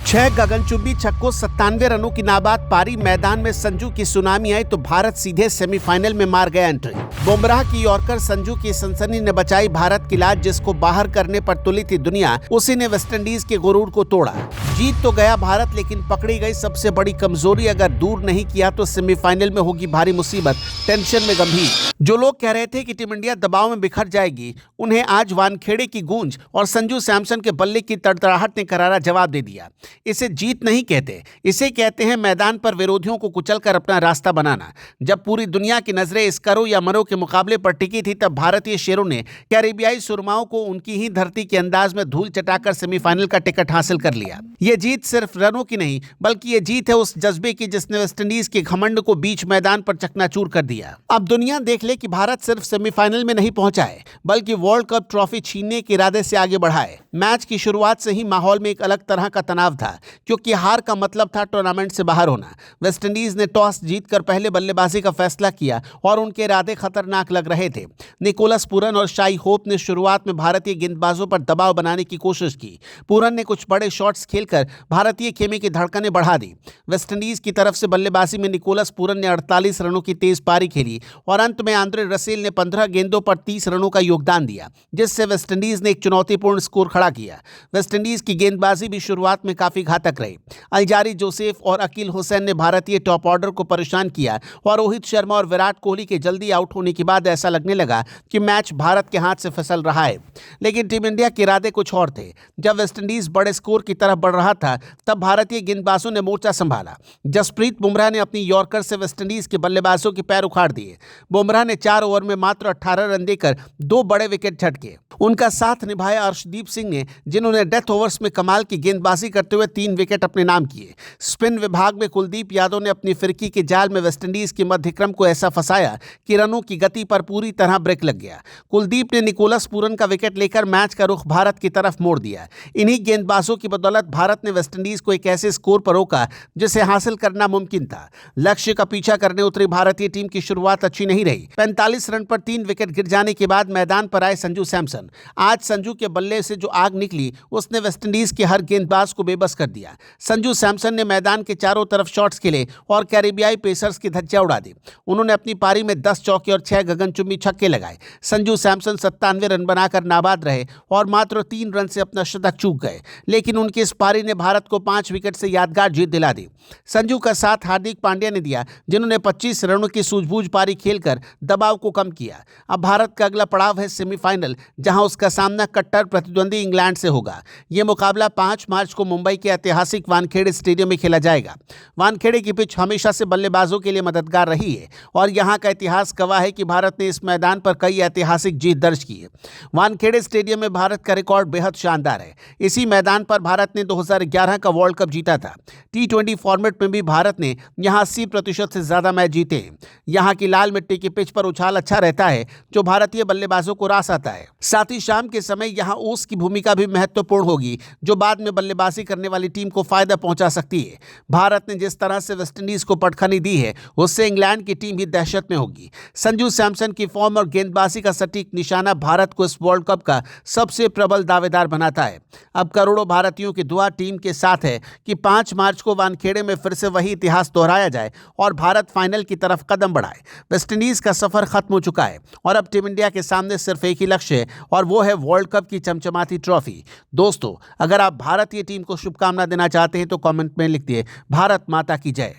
6 गगनचुंबी छक्कों 97 रनों की नाबाद पारी, मैदान में संजू की सुनामी आई तो भारत सीधे सेमीफाइनल में मार गया एंट्री। बुमराह की यॉर्कर संजू की सनसनी ने बचाई भारत की लाज, जिसको बाहर करने पर तुली थी दुनिया, उसी ने वेस्टइंडीज के गुरूर को तोड़ा। जीत तो गया भारत, लेकिन पकड़ी गई सबसे बड़ी कमजोरी। अगर दूर नहीं किया तो सेमीफाइनल में होगी भारी मुसीबत, टेंशन में गंभीर। जो लोग कह रहे थे कि टीम इंडिया दबाव में बिखर जाएगी, उन्हें आज वानखेड़े की गूंज और संजू सैमसन के बल्ले की तड़तड़ाहट ने करारा जवाब दे दिया। इसे जीत नहीं कहते, इसे कहते हैं मैदान पर विरोधियों को कुचलकर अपना रास्ता बनाना। जब पूरी दुनिया की नजरें इस करो या मरो के मुकाबले पर टिकी थी, तब भारतीय शेरों ने कैरेबियाई सुरमाओं को उनकी ही धरती के अंदाज में धूल चटाकर सेमीफाइनल का टिकट हासिल कर लिया। यह जीत सिर्फ रनों की नहीं, बल्कि ये जीत है उस जज्बे की जिसने वेस्टइंडीज के घमंड को बीच मैदान पर चकनाचूर कर दिया। अब दुनिया देख ले कि भारत सिर्फ सेमीफाइनल में नहीं पहुंचा है, बल्कि वर्ल्ड कप ट्रॉफी छीनने के इरादे से आगे बढ़ा है। मैच की शुरुआत से ही माहौल में एक अलग तरह का तनाव था, क्योंकि हार का मतलब था टूर्नामेंट से बाहर होना। वेस्टइंडीज ने टॉस जीतकर पहले बल्लेबाजी का फैसला किया और उनके इरादे खतरनाक लग रहे थे। निकोलस पूरन और शाई होप ने शुरुआत में भारतीय गेंदबाजों पर दबाव बनाने की कोशिश की। पूरन ने कुछ बड़े शॉट्स खेलकर भारतीय खेमे की धड़कनें बढ़ा दी। वेस्टइंडीज की तरफ से बल्लेबाजी में निकोलस पूरन ने 48 रनों की तेज पारी खेली और अंत में आंद्रे रसेल ने 15 गेंदों पर 30 रनों का योगदान दिया, जिससे वेस्टइंडीज ने एक चुनौतीपूर्ण स्कोर खड़ा किया। वेस्टइंडीज की गेंदबाजी भी शुरुआत में काफी घातक रही। अलजारी जोसेफ और अकील हुसैन ने भारतीय टॉप ऑर्डर को परेशान किया और रोहित शर्मा और विराट कोहली के जल्दी आउट होने के बाद ऐसा लगने लगा कि मैच भारत के हाथ से फिसल रहा है। लेकिन टीम इंडिया के इरादे कुछ और थे। जब वेस्टइंडीज बड़े स्कोर की तरफ बढ़ रहा था, तब भारतीय गेंदबाजों ने मोर्चा संभाला। जसप्रीत बुमराह ने अपनी यॉर्कर से वेस्टइंडीज के बल्लेबाजों के पैर उखाड़ दिए। बुमराह ने 4 ओवर में मात्र 18 रन देकर 2 बड़े विकेट झटके। उनका साथ निभाया अर्शदीप सिंह ने, जिन्होंने डेथ ओवर्स में कमाल की गेंदबाजी करते हुए 3 विकेट अपने नाम किए। स्पिन विभाग में कुलदीप यादव ने अपनी फिरकी के जाल में वेस्टइंडीज के मध्यक्रम को ऐसा फंसाया कि रनों की गति पर पूरी तरह ब्रेक लग गया। कुलदीप ने निकोलस पूरन का विकेट लेकर मैच का रुख भारत की तरफ मोड़ दिया। इन्हीं गेंदबाजों की बदौलत भारत ने वेस्टइंडीज को एक ऐसे स्कोर पर रोका जिसे हासिल करना मुमकिन था। लक्ष्य का पीछा करने उतरी भारतीय टीम की शुरुआत अच्छी नहीं रही। 45 रन पर 3 विकेट गिर जाने के बाद मैदान पर आए संजू सैमसन। आज संजू के बल्ले से जो आग निकली, उसने वेस्टइंडीज के हर गेंदबाज को बेबस कर दिया। संजू सैमसन ने मैदान के चारों तरफ शॉट्स खेले और कैरेबियाई पेसर्स की धज्जियां उड़ा दी। उन्होंने अपनी पारी में 10 चौके और 6 गगनचुंबी छक्के लगाए। संजू सैमसन 97 रन बनाकर नाबाद रहे और मात्र 3 रन से अपना शतक चूक गए, लेकिन उनकी इस पारी ने भारत को 5 विकेट से यादगार जीत दिला दी। संजू का साथ हार्दिक पांड्या ने दिया, जिन्होंने 25 रनों की सूझबूझ पारी खेलकर दबाव को कम किया। अब भारत का अगला पड़ाव है सेमीफाइनल, जहां उसका सामना कट्टर प्रतिद्वंदी इंग्लैंड से होगा। यह मुकाबला 5 मार्च को मुंबई के ऐतिहासिक वानखेड़े स्टेडियम में खेला जाएगा। वानखेड़े की पिच हमेशा से बल्लेबाजों के लिए मददगार रही है और यहां का इतिहास गवाह है कि भारत ने इस मैदान पर कई ऐतिहासिक जीत दर्ज की है। वानखेड़े स्टेडियम में भारत का रिकॉर्ड बेहद शानदार है। इसी मैदान पर भारत ने 2011 का वर्ल्ड कप जीता था। T20 फॉर्मेट में भी भारत ने यहां 80% से ज्यादा मैच जीते हैं। यहां की लाल मिट्टी की पिच पर उछाल अच्छा रहता है, जो भारतीय बल्लेबाजों को रास आता है। साथ ही शाम के समय यहां ओस की भूमिका भी महत्वपूर्ण होगी, जो बाद में बल्लेबाजी करने वाली टीम को फायदा पहुंचा सकती है। भारत ने जिस तरह से वेस्टइंडीज को पटखनी दी है, उससे इंग्लैंड की टीम भी दहशत में होगी। संजू सैमसन की फॉर्म और गेंदबाजी का सटीक निशाना भारत को इस वर्ल्ड कप का सबसे प्रबल दावेदार बनाता है। अब करोड़ों भारतीयों की दुआ टीम के साथ है कि 5 मार्च को वानखेड़े में फिर से वही इतिहास दोहराया जाए और भारत फाइनल की तरफ कदम बढ़ाए। वेस्टइंडीज का सफर खत्म हो चुका है और अब टीम इंडिया के सामने सिर्फ एक ही लक्ष्य है, और वो है वर्ल्ड कप की चमचमाती ट्रॉफी। दोस्तों, अगर आप भारतीय टीम को शुभकामना देना चाहते हैं तो कमेंट में लिख दिए, भारत माता की जय।